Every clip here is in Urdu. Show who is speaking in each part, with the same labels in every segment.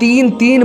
Speaker 1: 3-3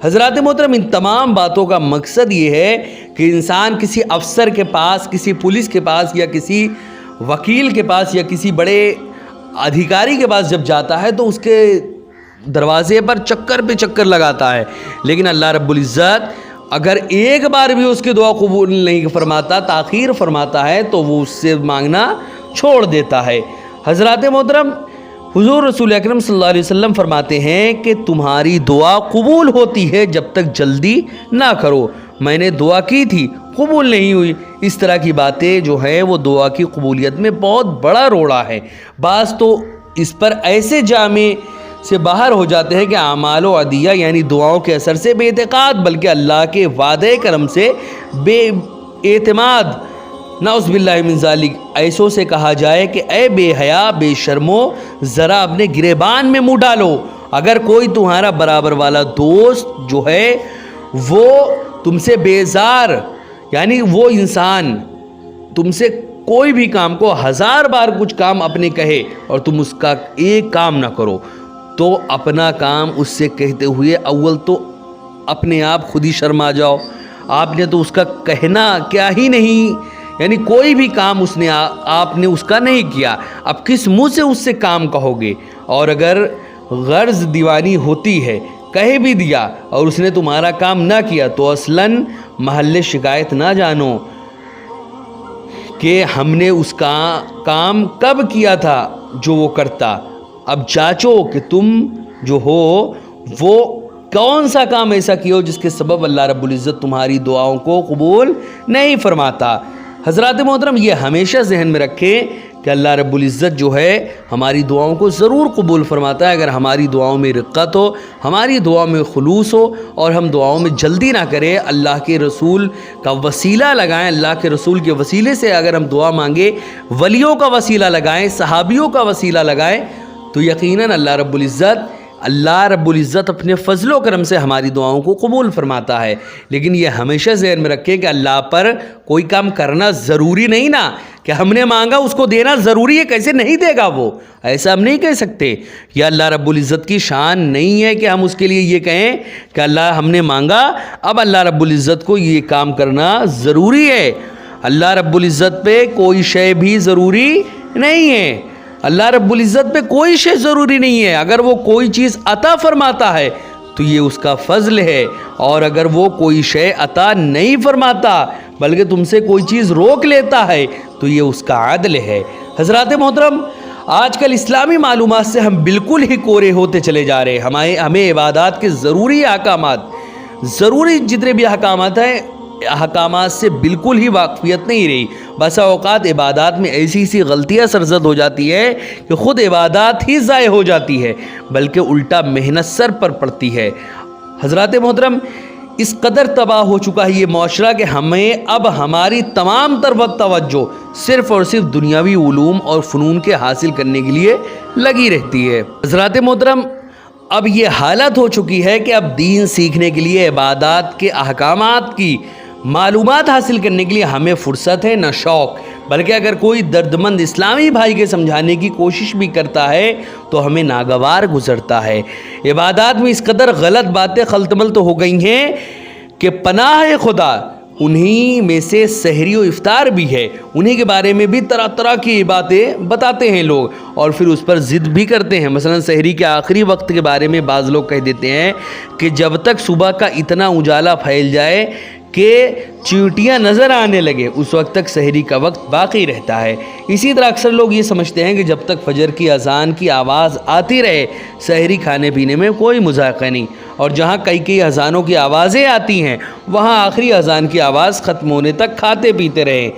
Speaker 1: حضرات محترم ان تمام باتوں کا مقصد یہ ہے کہ انسان کسی افسر کے پاس، کسی پولیس کے پاس یا کسی وکیل کے پاس یا کسی بڑے ادھیکاری کے پاس جب جاتا ہے تو اس کے دروازے پر چکر پہ چکر لگاتا ہے، لیکن اللہ رب العزت اگر ایک بار بھی اس کی دعا قبول نہیں فرماتا، تاخیر فرماتا ہے، تو وہ اس سے مانگنا چھوڑ دیتا ہے۔ حضرات محترم حضور رسول اکرم صلی اللہ علیہ وسلم فرماتے ہیں کہ تمہاری دعا قبول ہوتی ہے جب تک جلدی نہ کرو۔ میں نے دعا کی تھی، قبول نہیں ہوئی۔ اس طرح کی باتیں جو ہیں وہ دعا کی قبولیت میں بہت بڑا روڑا ہے۔ بعض تو اس پر ایسے جامع سے باہر ہو جاتے ہیں کہ اعمال و عدیہ یعنی دعاؤں کے اثر سے بے اعتقاد بلکہ اللہ کے وعدے کرم سے بے اعتماد، نعوذ باللہ من ذالک، ایسوں سے کہا جائے کہ اے بے حیا بے شرمو ذرا اپنے گریبان میں منہ ڈالو۔ اگر کوئی تمہارا برابر والا دوست جو ہے وہ تم سے بیزار، یعنی وہ انسان تم سے کوئی بھی کام کو 1000 بار کچھ کام اپنے کہے اور تم اس کا ایک کام نہ کرو، تو اپنا کام اس سے کہتے ہوئے اول تو اپنے آپ خود ہی شرما جاؤ۔ آپ نے تو اس کا کہنا کیا ہی نہیں، یعنی کوئی بھی کام آپ نے اس کا نہیں کیا، اب کس منہ سے اس سے کام کہو گے؟ اور اگر غرض دیوانی ہوتی ہے، کہہ بھی دیا اور اس نے تمہارا کام نہ کیا تو اصلاً محل شکایت نہ جانو کہ ہم نے اس کا کام کب کیا تھا جو وہ کرتا، اب جانچو کہ تم جو ہو وہ کون سا کام ایسا کیا ہو جس کے سبب اللہ رب العزت تمہاری دعاؤں کو قبول نہیں فرماتا۔ حضرات محترم یہ ہمیشہ ذہن میں رکھیں کہ اللہ رب العزت جو ہے ہماری دعاؤں کو ضرور قبول فرماتا ہے اگر ہماری دعاؤں میں رقت ہو، ہماری دعاؤں میں خلوص ہو اور ہم دعاؤں میں جلدی نہ کریں، اللہ کے رسول کا وسیلہ لگائیں، اللہ کے رسول کے وسیلے سے اگر ہم دعا مانگیں، ولیوں کا وسیلہ لگائیں، صحابیوں کا وسیلہ لگائیں، تو یقیناً اللہ رب العزت اپنے فضل و کرم سے ہماری دعاؤں کو قبول فرماتا ہے۔ لیکن یہ ہمیشہ ذہن میں رکھیں کہ اللہ پر کوئی کام کرنا ضروری نہیں نا، کہ ہم نے مانگا اس کو دینا ضروری ہے، کیسے نہیں دے گا وہ، ایسا ہم نہیں کہہ سکتے۔ یہ اللہ رب العزت کی شان نہیں ہے کہ ہم اس کے لیے یہ کہیں کہ اللہ ہم نے مانگا اب اللہ رب العزت کو یہ کام کرنا ضروری ہے۔ اللہ رب العزت پہ کوئی شے بھی ضروری نہیں ہے، اللہ رب العزت پہ کوئی شے ضروری نہیں ہے۔ اگر وہ کوئی چیز عطا فرماتا ہے تو یہ اس کا فضل ہے، اور اگر وہ کوئی شے عطا نہیں فرماتا بلکہ تم سے کوئی چیز روک لیتا ہے تو یہ اس کا عدل ہے۔ حضرات محترم آج کل اسلامی معلومات سے ہم بالکل ہی کورے ہوتے چلے جا رہے ہیں۔ ہمیں عبادات کے ضروری جتنے بھی احکامات سے بالکل ہی واقفیت نہیں رہی۔ بسا اوقات عبادات میں ایسی غلطیاں سرزد ہو جاتی ہے کہ خود عبادات ہی ضائع ہو جاتی ہے بلکہ الٹا محنت سر پر پڑتی ہے۔ حضرات محترم اس قدر تباہ ہو چکا ہے یہ معاشرہ کہ ہمیں اب ہماری تمام تر وقت توجہ صرف اور صرف دنیاوی علوم اور فنون کے حاصل کرنے کے لیے لگی رہتی ہے۔ حضرات محترم اب یہ حالت ہو چکی ہے کہ اب دین سیکھنے کے لیے، عبادات کے احکامات کی معلومات حاصل کرنے کے لیے ہمیں فرصت ہے نہ شوق، بلکہ اگر کوئی دردمند اسلامی بھائی کے سمجھانے کی کوشش بھی کرتا ہے تو ہمیں ناگوار گزرتا ہے۔ عبادات میں اس قدر غلط باتیں خلط ملط ہو گئی ہیں کہ پناہ خدا انہی میں سے سحری و افطار بھی ہے، انہی کے بارے میں بھی طرح طرح کی باتیں بتاتے ہیں لوگ اور پھر اس پر ضد بھی کرتے ہیں۔ مثلا سحری کے آخری وقت کے بارے میں بعض لوگ کہہ دیتے ہیں کہ جب تک صبح کا اتنا اجالا پھیل جائے کہ چیونٹیاں نظر آنے لگے اس وقت تک سحری کا وقت باقی رہتا ہے۔ اسی طرح اکثر لوگ یہ سمجھتے ہیں کہ جب تک فجر کی اذان کی آواز آتی رہے سحری کھانے پینے میں کوئی مذائقہ نہیں، اور جہاں کئی اذانوں کی آوازیں آتی ہیں وہاں آخری اذان کی آواز ختم ہونے تک کھاتے پیتے رہیں۔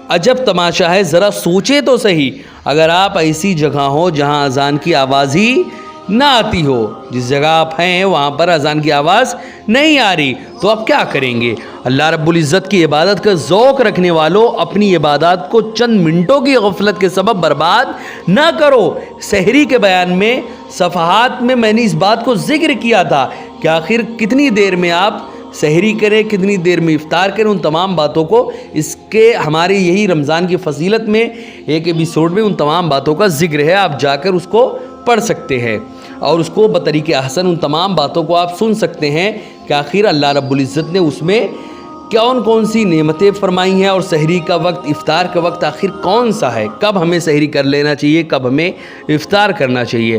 Speaker 1: عجب تماشا ہے، ذرا سوچے تو صحیح، اگر آپ ایسی جگہ ہو جہاں اذان کی آواز ہی نہ آتی ہو، جس جگہ آپ ہیں وہاں پر اذان کی آواز نہیں آ رہی، تو آپ کیا کریں گے؟ اللہ رب العزت کی عبادت کا ذوق رکھنے والوں اپنی عبادات کو چند منٹوں کی غفلت کے سبب برباد نہ کرو۔ سحری کے بیان میں صفحات میں میں نے اس بات کو ذکر کیا تھا کہ آخر کتنی دیر میں آپ سحری کریں، کتنی دیر میں افطار کریں، ان تمام باتوں کو اس کے ہمارے یہی رمضان کی فضیلت میں ایک ایپیسوڈ میں ان تمام باتوں کا ذکر ہے، آپ جا کر اس کو پڑھ سکتے ہیں اور اس کو بطریق احسن ان تمام باتوں کو آپ سن سکتے ہیں کہ کہ آخر اللہ رب العزت نے اس میں کون کون سی نعمتیں فرمائی ہیں، اور سحری کا وقت، افطار کا وقت آخر کون سا ہے، کب ہمیں سحری کر لینا چاہیے، کب ہمیں افطار کرنا چاہیے۔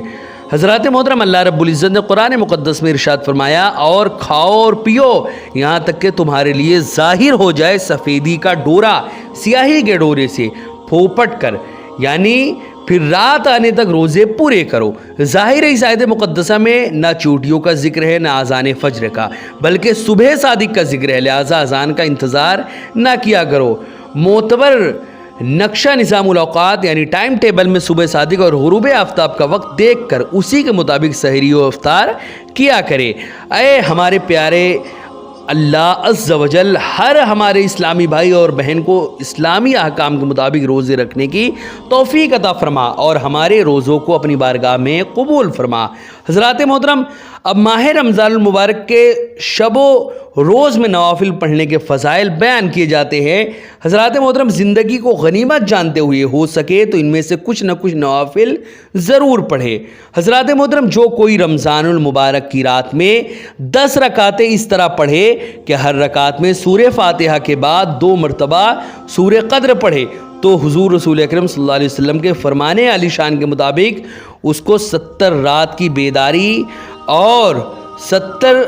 Speaker 1: حضرات محترم، اللہ رب العزت نے قرآن مقدس میں ارشاد فرمایا، اور کھاؤ اور پیو یہاں تک کہ تمہارے لیے ظاہر ہو جائے سفیدی کا ڈورا سیاہی کے ڈورے سے پھوپٹ کر، یعنی پھر رات آنے تک روزے پورے کرو۔ ظاہر اس آیت مقدسہ میں نہ چوٹیوں کا ذکر ہے، نہ اذان فجر کا، بلکہ صبح صادق کا ذکر ہے، لہٰذا اذان کا انتظار نہ کیا کرو۔ معتبر نقشہ نظام الاوقات یعنی ٹائم ٹیبل میں صبح صادق اور غروب آفتاب کا وقت دیکھ کر اسی کے مطابق سحری و افطار کیا کرے۔ اے ہمارے پیارے اللہ عز و جل ہر ہمارے اسلامی بھائی اور بہن کو اسلامی احکام کے مطابق روزے رکھنے کی توفیق عطا فرما اور ہمارے روزوں کو اپنی بارگاہ میں قبول فرما۔ حضرات محترم، اب ماہ رمضان المبارک کے شب و روز میں نوافل پڑھنے کے فضائل بیان کیے جاتے ہیں۔ حضرات محترم، زندگی کو غنیمت جانتے ہوئے ہو سکے تو ان میں سے کچھ نہ کچھ نوافل ضرور پڑھے۔ حضرات محترم، جو کوئی رمضان المبارک کی رات میں 10 رکعتیں اس طرح پڑھے کہ ہر رکعت میں سورہ فاتحہ کے بعد 2 مرتبہ سورہ قدر پڑھے تو حضور رسول اکرم صلی اللہ علیہ وسلم کے فرمانے عالی شان کے مطابق اس کو 70 رات کی بیداری اور 70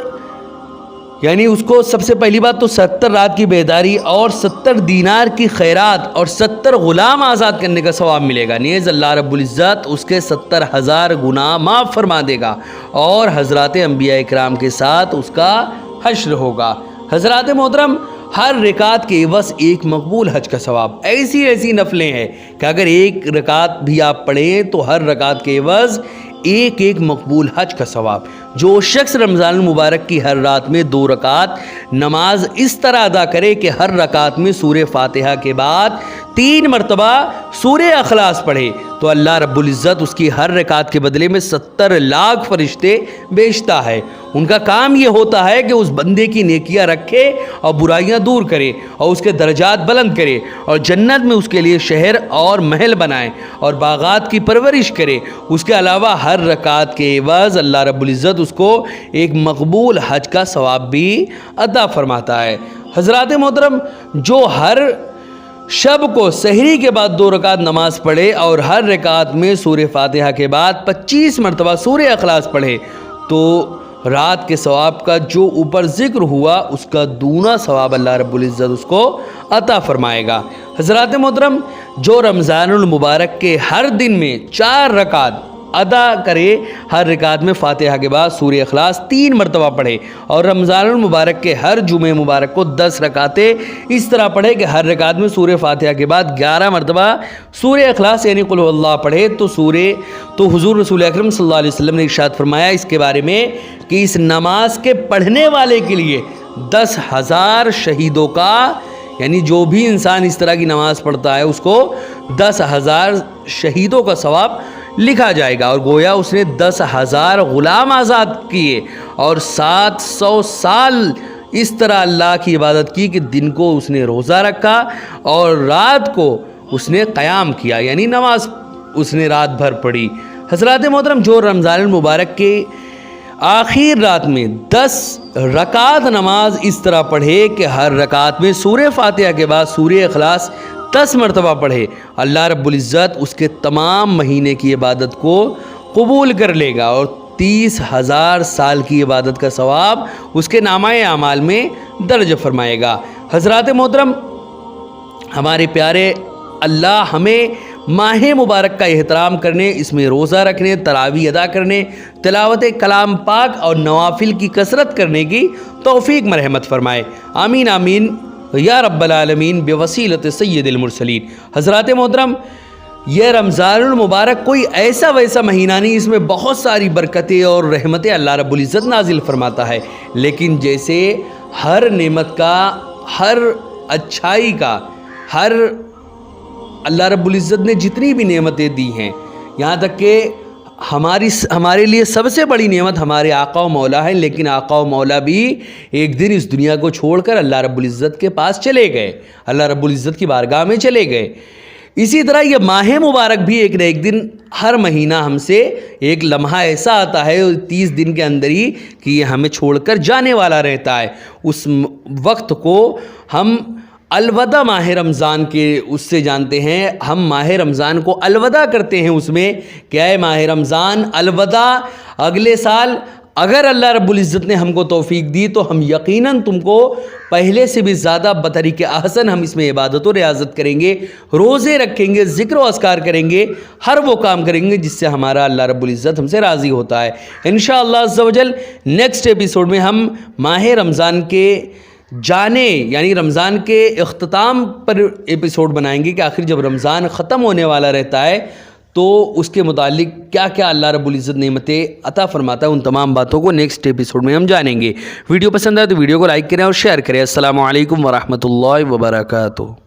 Speaker 1: یعنی اس کو سب سے پہلی بات تو 70 رات کی بیداری اور 70 دینار کی خیرات اور 70 غلام آزاد کرنے کا ثواب ملے گا۔ نیز اللہ رب العزت اس کے 70,000 گناہ معاف فرما دے گا اور حضرات انبیاء اکرام کے ساتھ اس کا حشر ہوگا۔ حضرات محترم، ہر رکعت کے عوض ایک مقبول حج کا ثواب۔ ایسی نفلیں ہیں کہ اگر ایک رکعت بھی آپ پڑھیں تو ہر رکعت کے عوض ایک مقبول حج کا ثواب۔ جو شخص رمضان المبارک کی ہر رات میں 2 رکعت نماز اس طرح ادا کرے کہ ہر رکعت میں سورہ فاتحہ کے بعد 3 مرتبہ سورہ اخلاص پڑھے تو اللہ رب العزت اس کی ہر رکعت کے بدلے میں 70 لاکھ فرشتے بھیجتا ہے۔ ان کا کام یہ ہوتا ہے کہ اس بندے کی نیکیاں رکھے اور برائیاں دور کرے اور اس کے درجات بلند کرے اور جنت میں اس کے لیے شہر اور محل بنائے اور باغات کی پرورش کرے۔ اس کے علاوہ ہر رکعت کے عوض اللہ رب العزت اس کو ایک مقبول حج کا ثواب بھی عطا فرماتا ہے۔ حضرات محترم، جو ہر شب کو سحری کے بعد 2 رکعت نماز پڑھے اور ہر رکعت میں سورہ فاتحہ کے بعد 25 مرتبہ سورہ اخلاص پڑھے تو رات کے ثواب کا جو اوپر ذکر ہوا اس کا دونا ثواب اللہ رب العزت اس کو عطا فرمائے گا۔ حضرات محترم، جو رمضان المبارک کے ہر دن میں 4 رکعت ادا کرے، ہر رکعت میں فاتحہ کے بعد سورہ اخلاص 3 مرتبہ پڑھے اور رمضان المبارک کے ہر جمعہ مبارک کو 10 رکعتیں اس طرح پڑھے کہ ہر رکعت میں سورہ فاتحہ کے بعد 11 مرتبہ سورہ اخلاص یعنی قل هو اللہ پڑھے تو حضور رسول اکرم صلی اللہ علیہ وسلم نے ارشاد فرمایا اس کے بارے میں کہ اس نماز کے پڑھنے والے کے لیے 10,000 شہیدوں کا، یعنی جو بھی انسان اس طرح کی نماز پڑھتا ہے اس کو 10,000 شہیدوں کا ثواب لکھا جائے گا، اور گویا اس نے 10,000 غلام آزاد کیے اور 700 سال اس طرح اللہ کی عبادت کی کہ دن کو اس نے روزہ رکھا اور رات کو اس نے قیام کیا، یعنی نماز اس نے رات بھر پڑھی۔ حضرات محترم، جو رمضان المبارک کے آخر رات میں 10 رکعت نماز اس طرح پڑھے کہ ہر رکعت میں سورہ فاتحہ کے بعد سورہ اخلاص 10 مرتبہ پڑھے، اللہ رب العزت اس کے تمام مہینے کی عبادت کو قبول کر لے گا اور 30,000 سال کی عبادت کا ثواب اس کے نامہ اعمال میں درج فرمائے گا۔ حضرات محترم، ہمارے پیارے اللہ ہمیں ماہ مبارک کا احترام کرنے، اس میں روزہ رکھنے، تراویح ادا کرنے، تلاوت کلام پاک اور نوافل کی کثرت کرنے کی توفیق مرحمت فرمائے۔ آمین آمین یا رب العالمین بوسیلت سید المرسلین۔ حضرات محترم، یہ رمضان المبارک کوئی ایسا ویسا مہینہ نہیں، اس میں بہت ساری برکتیں اور رحمتیں اللہ رب العزت نازل فرماتا ہے، لیکن جیسے ہر نعمت کا، ہر اچھائی کا، ہر اللہ رب العزت نے جتنی بھی نعمتیں دی ہیں، یہاں تک کہ ہمارے لیے سب سے بڑی نعمت ہمارے آقا و مولا ہے، لیکن آقا و مولا بھی ایک دن اس دنیا کو چھوڑ کر اللہ رب العزت کے پاس چلے گئے، اللہ رب العزت کی بارگاہ میں چلے گئے۔ اسی طرح یہ ماہ مبارک بھی ایک نہ ایک دن ہر مہینہ ہم سے ایک لمحہ ایسا آتا ہے 30 دن کے اندر ہی کہ یہ ہمیں چھوڑ کر جانے والا رہتا ہے. اس وقت کو ہم الوداع ماہ رمضان کے اس سے جانتے ہیں. ہم ماہ رمضان کو الوداع کرتے ہیں اس میں کہ اے ماہ رمضان الوداع، اگلے سال اگر اللہ رب العزت نے ہم کو توفیق دی تو ہم یقیناً تم کو پہلے سے بھی زیادہ بطریق احسن ہم اس میں عبادت و ریاضت کریں گے، روزے رکھیں گے، ذکر و اذکار کریں گے، ہر وہ کام کریں گے جس سے ہمارا اللہ رب العزت ہم سے راضی ہوتا ہے. انشاءاللہ عز و جل نیکسٹ ایپیسوڈ میں ہم ماہ رمضان کے جانے یعنی رمضان کے اختتام پر ایپیسوڈ بنائیں گے کہ آخر جب رمضان ختم ہونے والا رہتا ہے تو اس کے متعلق کیا کیا اللہ رب العزت نعمتیں عطا فرماتا ہے. ان تمام باتوں کو نیکسٹ ایپیسوڈ میں ہم جانیں گے. ویڈیو پسند آئے تو ویڈیو کو لائک کریں اور شیئر کریں. السلام علیکم ورحمۃ اللہ وبرکاتہ.